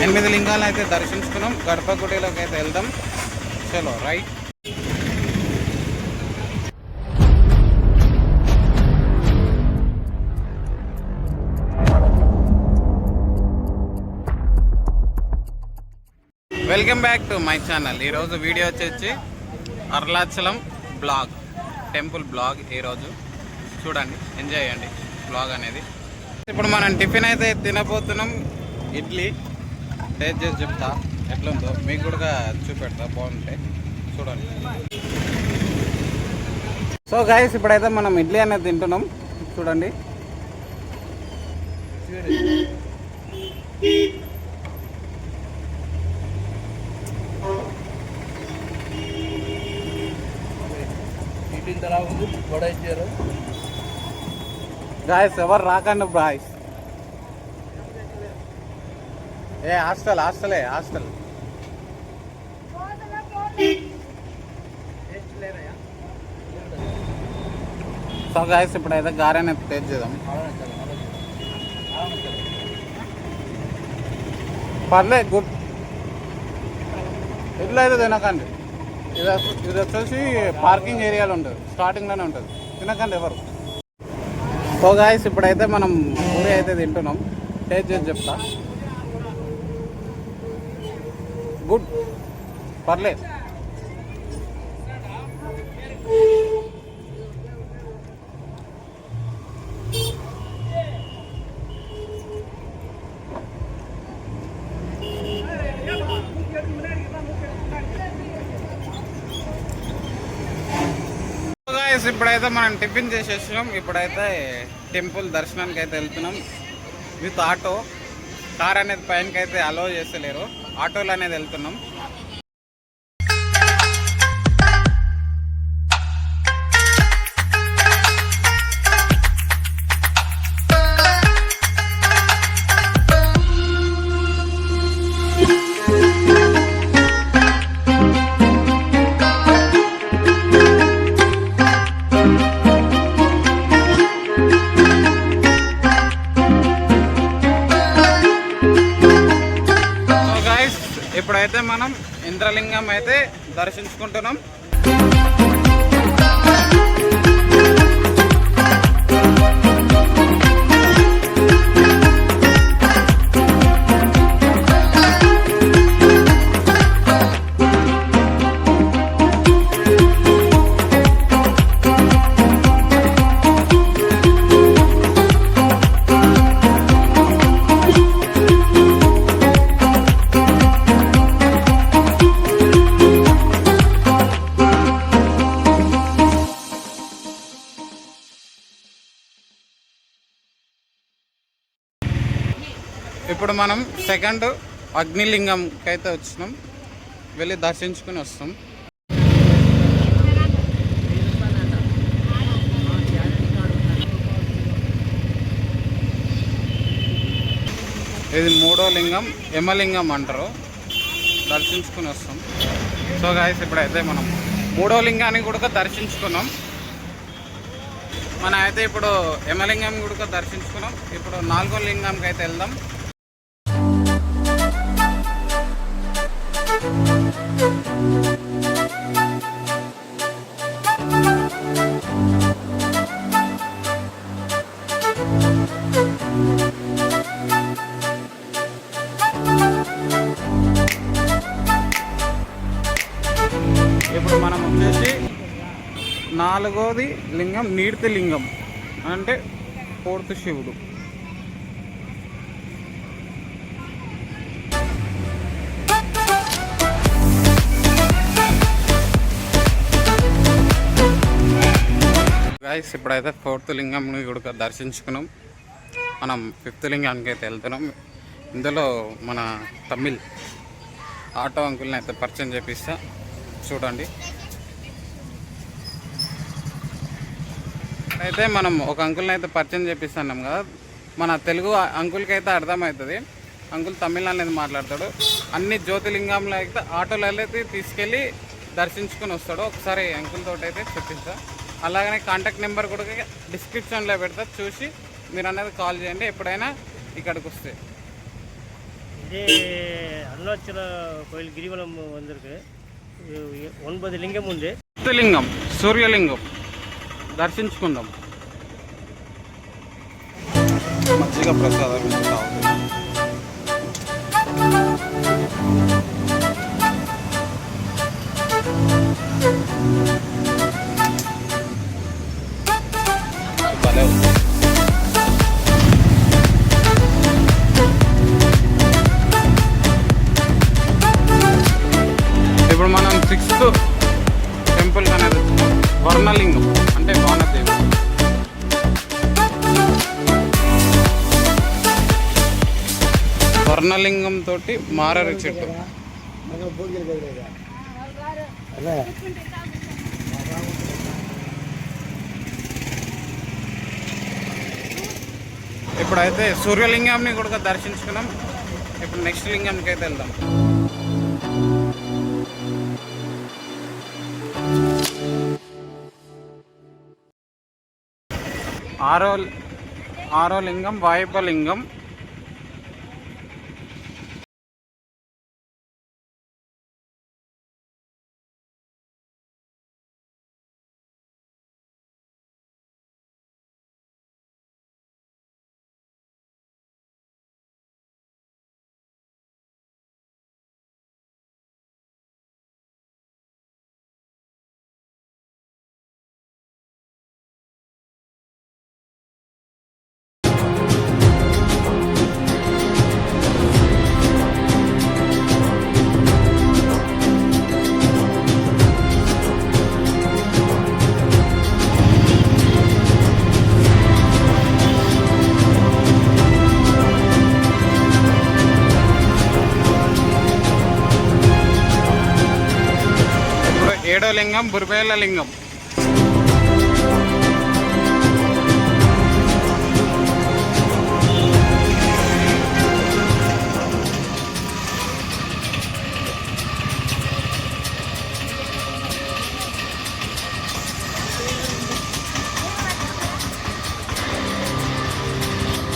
8 లింగాలను అయితే దర్శించుకున్నాం. గర్భగుడిలోకి అయితే వెళ్దాం. చలో right. Welcome back to my channel. ఈరోజు వీడియో వచ్చేసి అరుణాచలం బ్లాగ్, టెంపుల్ బ్లాగ్. ఈరోజు చూడండి, ఎంజాయ్ చేయండి బ్లాగ్ అనేది. ఇప్పుడు మనం టిఫిన్ అయితే తినబోతున్నాం. ఇడ్లీ టేస్ట్ చేసి చెప్తా ఎట్లుందో, మీకు కూడా చూపెడతా, బాగుంటాయి చూడండి. సో గైస్, ఇప్పుడైతే మనం ఇడ్లీ అనేది తింటున్నాం. చూడండి. గాయస్ ఎవరు రాకండి boys. Hostel hostel. So guys, ఇప్పుడైతే గారెని టేస్ట్ చేద్దాం. పర్లేదు, గుడ్. ఇట్లా అయితే తినకండి. ఇది వచ్చేసి పార్కింగ్ ఏరియాలో ఉంటుంది, స్టార్టింగ్లోనే ఉంటుంది. తినకండి ఎవరు. సో గాయస్, ఇప్పుడైతే మనం పూరి అయితే తింటున్నాం. టేస్ట్ చేసి చెప్తా. గుడ్, పర్లేదు. ఇప్పుడైతే మనం టిఫిన్ చేసేసినాం. ఇప్పుడైతే టెంపుల్ దర్శనానికి అయితే వెళ్తున్నాం విత్ ఆటో. కార్ అనేది పైనకి అయితే అలో చేస్తలేరు, ఆటోలో అనేది వెళ్తున్నాం. ఇప్పుడైతే మనం ఇంద్రలింగం అయితే దర్శించుకుంటున్నాం. ఇప్పుడు మనం సెకండ్ అగ్నిలింగంకి అయితే వచ్చినాం. వెళ్ళి దర్శించుకుని వస్తాం. ఇది 3వ లింగం, యమలింగం అంటారు. దర్శించుకుని వస్తాం. సో గాయస్, ఇప్పుడైతే మనం 3వ లింగాన్ని కూడా దర్శించుకున్నాం. మనం అయితే ఇప్పుడు యమలింగం కూడా దర్శించుకున్నాం. ఇప్పుడు 4వ లింగంకి అయితే వెళ్దాం. ఇప్పుడు మనం వచ్చేసి 4వది లింగం నీర్తి లింగం, అంటే 4th శివుడు. గాయస్, ఇప్పుడైతే 4th లింగంని కూడా దర్శించుకున్నాం. మనం 5th లింగానికి అయితే వెళ్తున్నాం. ఇందులో మన తమిళ్ ఆటో అంకుల్ని అయితే పరిచయం చేపిస్తా, చూడండి. అయితే మనం ఒక అంకుల్ని అయితే పరిచయం చేపిస్తున్నాం కదా, మన తెలుగు అంకుల్కి అయితే అర్థమవుతుంది. అంకుల్ తమిళ్ అనేది మాట్లాడతాడు. అన్ని జ్యోతిలింగంలో అయితే ఆటోలో అయితే తీసుకెళ్ళి దర్శించుకొని వస్తాడు. ఒకసారి అంకుల్ తోటి అయితే చెప్పిస్తా. అలాగనే కాంటాక్ట్ నెంబర్ కూడా డిస్క్రిప్షన్లో పెడతా, చూసి మీరు అనేది కాల్ చేయండి ఎప్పుడైనా ఇక్కడికి వస్తే. அருணாச்சல கோயில் கிரிவலம் வந்திருக்கு. 9 லிங்கம் ఉంది. లింగం సూర్యలింగం దర్శించుకుందాం. మజ్జిగ ప్రసాదం ఇప్పుడు మనం 6th టెంపుల్ అనేది వర్ణలింగం అంటే వానదేవుడు. వర్ణలింగం తోటి మారేడు చెట్టు. ఇప్పుడైతే సూర్యలింగాన్ని కూడా దర్శించుకున్నాం. ఇప్పుడు నెక్స్ట్ లింగంకి అయితే వెళ్దాం. ఆరో లింగం వాయుపలింగం. ఏడో లింగం బుర్బేల లింగం.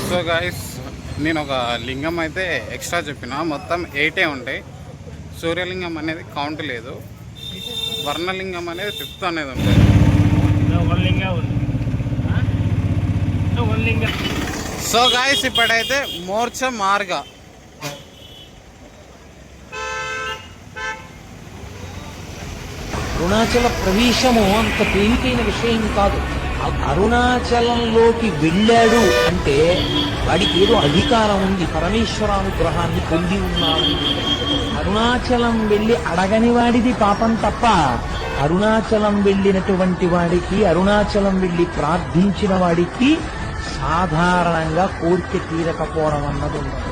సో గాయస్, నేను ఒక లింగం అయితే ఎక్స్ట్రా చెప్పిన, మొత్తం 8 ఉంటాయి. సూర్యలింగం అనేది కౌంట్ లేదు. వర్ణలింగం అనేది 5th అనేది ఉంటుంది. సో గాయస్, ఇప్పుడైతే మోర్చ మార్గ. అరుణాచల ప్రవేశము అంత తేలికైన విషయం కాదు. అరుణాచలంలోకి వెళ్ళాడు అంటే వాడికి ఏదో అధికారం ఉంది, పరమేశ్వరానుగ్రహాన్ని పొంది ఉన్నాడు. అరుణాచలం వెళ్ళి అడగని వాడిది పాపం తప్ప, అరుణాచలం వెళ్ళినటువంటి వాడికి, అరుణాచలం వెళ్ళి ప్రార్థించిన వాడికి సాధారణంగా కోరిక తీరకపోవడం అన్నది ఉండదు.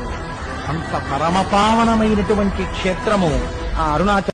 అంత పరమపావనమైనటువంటి క్షేత్రము ఆ అరుణాచలం.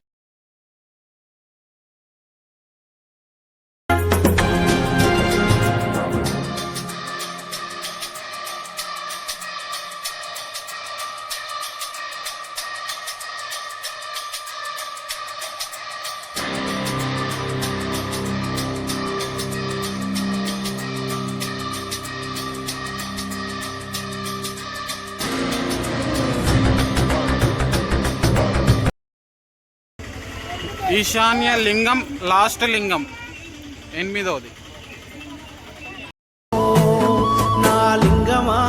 ఈశాన్య లింగం లాస్ట్ లింగం 8వ. నా లింగమా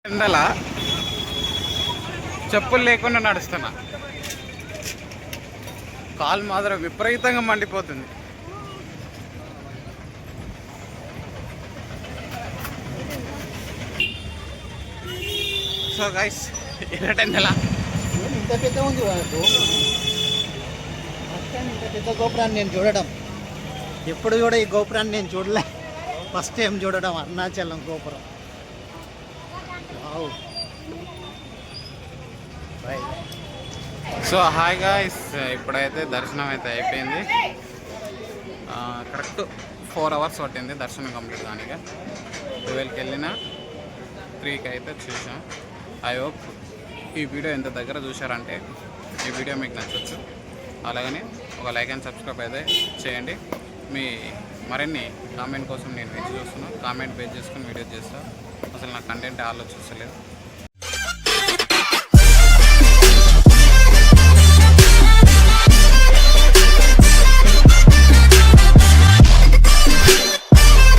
ఎండల చెప్పులు లేకుండా నడుస్తున్నా. కాలు మాత్రం విపరీతంగా మండిపోతుంది. సో గైస్, ఎన్నటెండలా ఇంత పెద్ద ఉంది ఇంత పెద్ద గోపురాన్ని నేను చూడడం, ఎప్పుడు కూడా ఈ గోపురాన్ని నేను చూడలే. ఫస్ట్ టైం చూడడం అరుణాచలం గోపురం. సో హాయ్ గాయ్స్, ఇప్పుడైతే దర్శనం అయితే అయిపోయింది. కరెక్ట్ 4 hours పట్టింది దర్శనం కంప్లీట్ కానికి. 12కి వెళ్ళిన 3కి అయితే చూసాం. ఐ హోప్ ఈ వీడియో ఎంత దగ్గర చూసారంటే ఈ వీడియో మీకు నచ్చచ్చు. అలాగని ఒక లైక్ అండ్ సబ్స్క్రైబ్ అయితే చేయండి. మీ మరిన్ని కామెంట్ కోసం నేను వెయిట్ చూస్తున్నాను. కామెంట్ బేస్ చేసుకుని వీడియో చేస్తాను. అసలు నా కంటెంట్ ఆలోచిస్తలేదు.